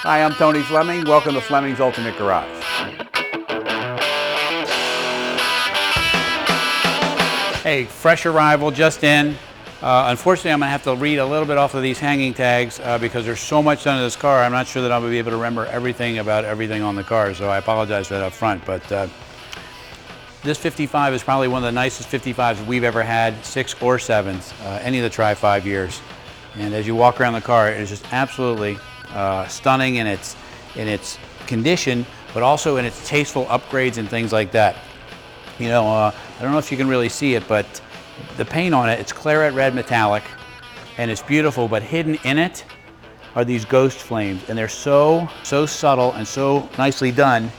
Hi, I'm Tony Fleming. Welcome to Fleming's Ultimate Garage. Hey, fresh arrival, just in. Unfortunately, I'm going to have to read a little bit off of these hanging tags because there's so much done to this car. I'm not sure that I'll be able to remember everything about everything on the car, so I apologize for that up front. But this 55 is probably one of the nicest 55s we've ever had, 6 or 7s, any of the Tri 5 years. And as you walk around the car, it is just absolutely stunning in its condition, but also in its tasteful upgrades and things like that. You know, I don't know if you can really see it, but the paint on it, it's claret red metallic, and it's beautiful, but hidden in it are these ghost flames, and they're so subtle and so nicely done.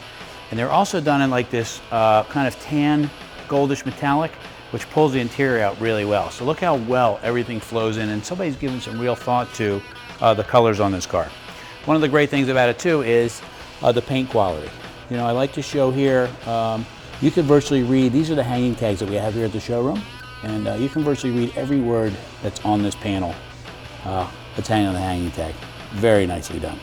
And they're also done in like this kind of tan goldish metallic, which pulls the interior out really well. So look how well everything flows in, and somebody's given some real thought to the colors on this car. One of the great things about it too is the paint quality. You know, I like to show here, you can virtually read, these are the hanging tags that we have here at the showroom, and you can virtually read every word that's on this panel that's hanging on the hanging tag. Very nicely done.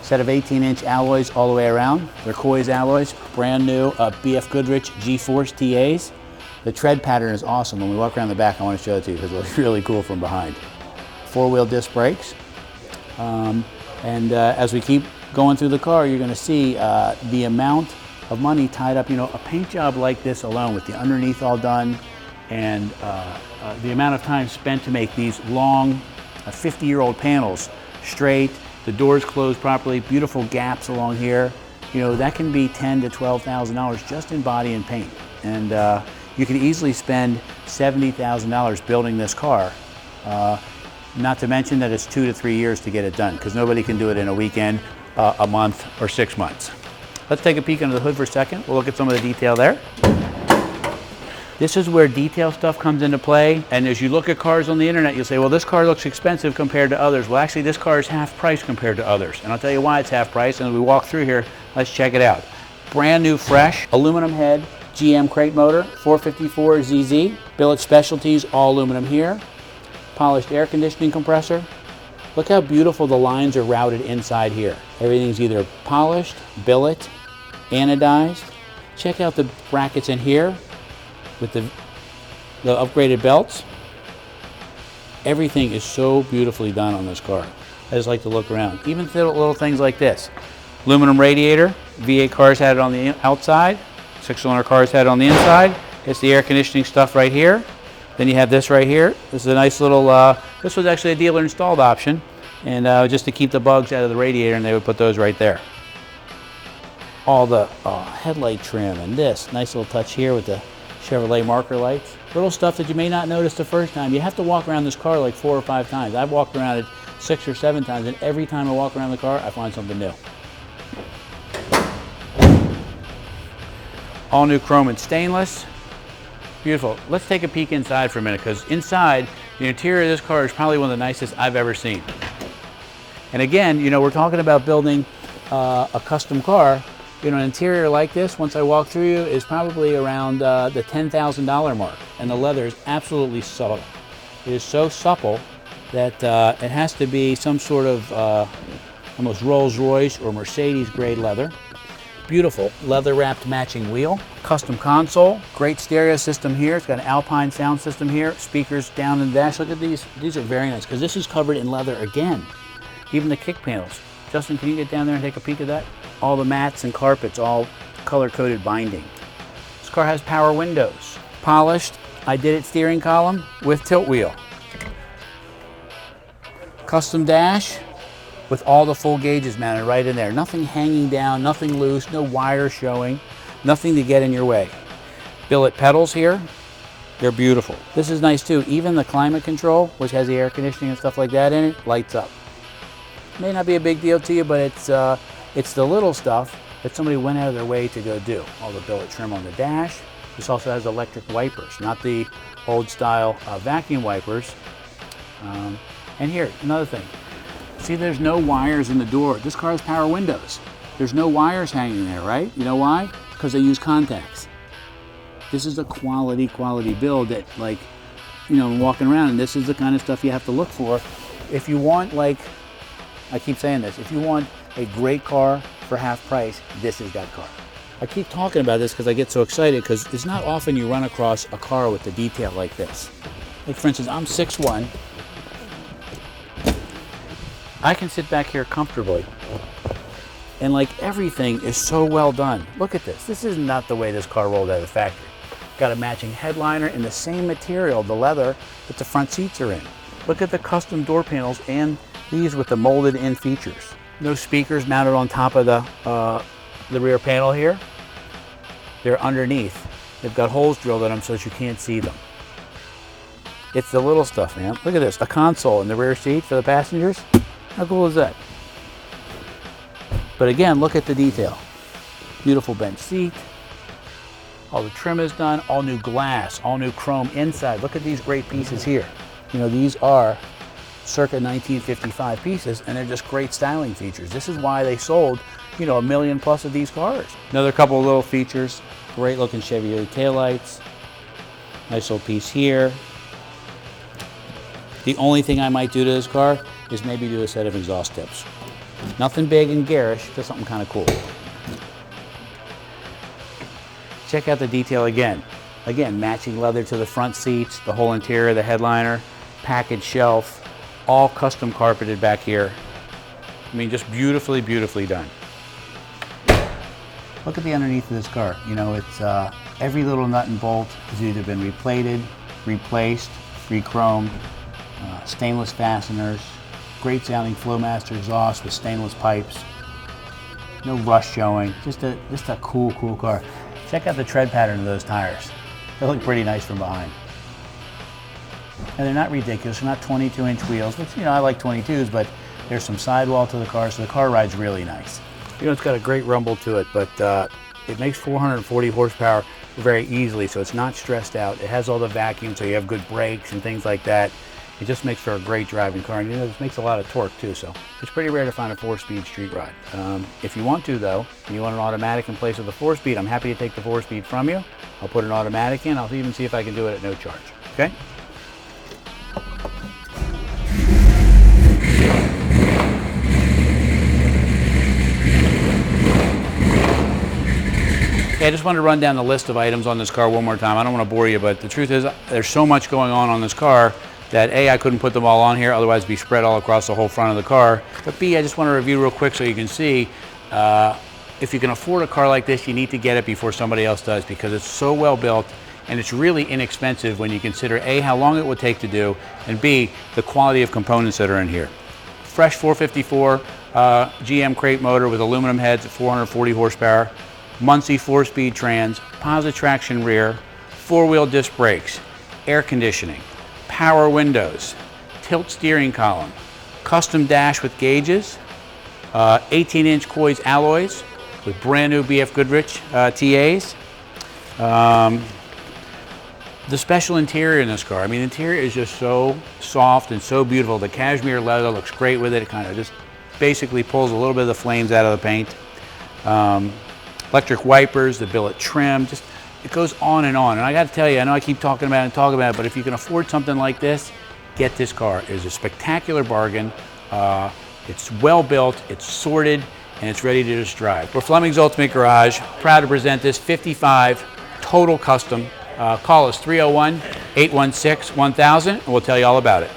Set of 18-inch alloys all the way around. They're Coy's alloys, brand new BF Goodrich G-Force TAs. The tread pattern is awesome. When we walk around the back, I want to show it to you because it looks really cool from behind. 4-wheel disc brakes. As we keep going through the car, you're going to see the amount of money tied up. You know, a paint job like this alone with the underneath all done and the amount of time spent to make these long 50-year-old panels straight, the doors closed properly, beautiful gaps along here. You know, that can be $10,000 to $12,000 just in body and paint. And you can easily spend $70,000 building this car. Not to mention that it's 2 to 3 years to get it done, because nobody can do it in a weekend, a month, or 6 months. Let's take a peek under the hood for a second. We'll look at some of the detail there. This is where detail stuff comes into play. And as you look at cars on the internet, you'll say, well, this car looks expensive compared to others. Well, actually, this car is half price compared to others. And I'll tell you why it's half price. And as we walk through here, let's check it out. Brand new, fresh, aluminum head, GM crate motor, 454 ZZ. Billet specialties, all aluminum here. Polished air conditioning compressor. Look how beautiful the lines are routed inside here. Everything's either polished, billet, anodized. Check out the brackets in here with the upgraded belts. Everything is so beautifully done on this car. I just like to look around. Even little things like this. Aluminum radiator, V8 cars had it on the outside, 6-cylinder cars had it on the inside. It's the air conditioning stuff right here. Then you have this right here. This is a nice little, this was actually a dealer installed option, and just to keep the bugs out of the radiator, and they would put those right there. All the headlight trim and this nice little touch here with the Chevrolet marker lights. Little stuff that you may not notice the first time. You have to walk around this car like 4 or 5 times. I've walked around it 6 or 7 times, and every time I walk around the car, I find something new. All new chrome and stainless. Beautiful. Let's take a peek inside for a minute, because inside, the interior of this car is probably one of the nicest I've ever seen. And again, you know, we're talking about building a custom car. You know, an interior like this, once I walk through you, is probably around the $10,000 mark. And the leather is absolutely subtle. It is so supple that it has to be some sort of almost Rolls-Royce or Mercedes grade leather. Beautiful leather wrapped matching wheel, custom console, great stereo system here. It's got an Alpine sound system here, speakers down in the dash. Look at these. These are very nice because this is covered in leather again. Even the kick panels. Justin, can you get down there and take a peek at that? All the mats and carpets, all color-coded binding. This car has power windows, polished Ididit steering column with tilt wheel. Custom dash with all the full gauges mounted right in there. Nothing hanging down, nothing loose, no wire showing, nothing to get in your way. Billet pedals here, they're beautiful. This is nice too. Even the climate control, which has the air conditioning and stuff like that in it, lights up. May not be a big deal to you, but it's the little stuff that somebody went out of their way to go do. All the billet trim on the dash. This also has electric wipers, not the old style vacuum wipers. And here, another thing. See, there's no wires in the door. This car has power windows. There's no wires hanging there, right? You know why? Because they use contacts. This is a quality build that, like, you know, walking around, and this is the kind of stuff you have to look for if you want, like, I keep saying this. If you want a great car for half price, this is that car. I keep talking about this because I get so excited because it's not often you run across a car with the detail like this. Like for instance, I'm 6'1". I can sit back here comfortably. And like everything is so well done. Look at this. This is not the way this car rolled out of the factory. Got a matching headliner in the same material, the leather that the front seats are in. Look at the custom door panels and these with the molded in features. No speakers mounted on top of the rear panel here. They're underneath. They've got holes drilled in them so that you can't see them. It's the little stuff, man. Look at this, a console in the rear seat for the passengers. How cool is that? But again, look at the detail. Beautiful bench seat. All the trim is done, all new glass, all new chrome inside. Look at these great pieces here. You know, these are circa 1955 pieces, and they're just great styling features. This is why they sold, you know, 1 million plus of these cars. Another couple of little features. Great looking Chevrolet taillights. Nice little piece here. The only thing I might do to this car is maybe do a set of exhaust tips. Nothing big and garish, just something kind of cool. Check out the detail again. Again, matching leather to the front seats, the whole interior, the headliner, package shelf, all custom carpeted back here. I mean, just beautifully, beautifully done. Look at the underneath of this car. You know, it's every little nut and bolt has either been replated, replaced, re-chromed, stainless fasteners, great sounding Flowmaster exhaust with stainless pipes. No rust showing. Just a cool, cool car. Check out the tread pattern of those tires. They look pretty nice from behind. And they're not ridiculous. They're not 22-inch wheels, which, you know, I like 22s, but there's some sidewall to the car, so the car rides really nice. You know, it's got a great rumble to it, but it makes 440 horsepower very easily, so it's not stressed out. It has all the vacuum, so you have good brakes and things like that. It just makes for a great driving car, and you know, it makes a lot of torque too, so it's pretty rare to find a 4-speed street ride. If you want to, though, and you want an automatic in place of the 4-speed, I'm happy to take the 4-speed from you. I'll put an automatic in. I'll even see if I can do it at no charge, okay? Okay, I just wanted to run down the list of items on this car one more time. I don't want to bore you, but the truth is there's so much going on this car that A, I couldn't put them all on here, otherwise it'd be spread all across the whole front of the car. But B, I just want to review real quick so you can see if you can afford a car like this, you need to get it before somebody else does, because it's so well built and it's really inexpensive when you consider A, how long it would take to do, and B, the quality of components that are in here. Fresh 454 GM crate motor with aluminum heads at 440 horsepower, Muncie 4-speed trans, posi traction rear, 4-wheel disc brakes, air conditioning, power windows, tilt steering column, custom dash with gauges, 18-inch Coys alloys with brand new BF Goodrich TAs. The special interior in this car, I mean, the interior is just so soft and so beautiful. The cashmere leather looks great with it. It kind of just basically pulls a little bit of the flames out of the paint. Electric wipers, the billet trim, just it goes on. And I got to tell you, I know I keep talking about it, but if you can afford something like this, get this car. It is a spectacular bargain. It's well built, it's sorted, and it's ready to just drive. We're Fleming's Ultimate Garage, proud to present this 55 total custom. Call us 301-816-1000 and we'll tell you all about it.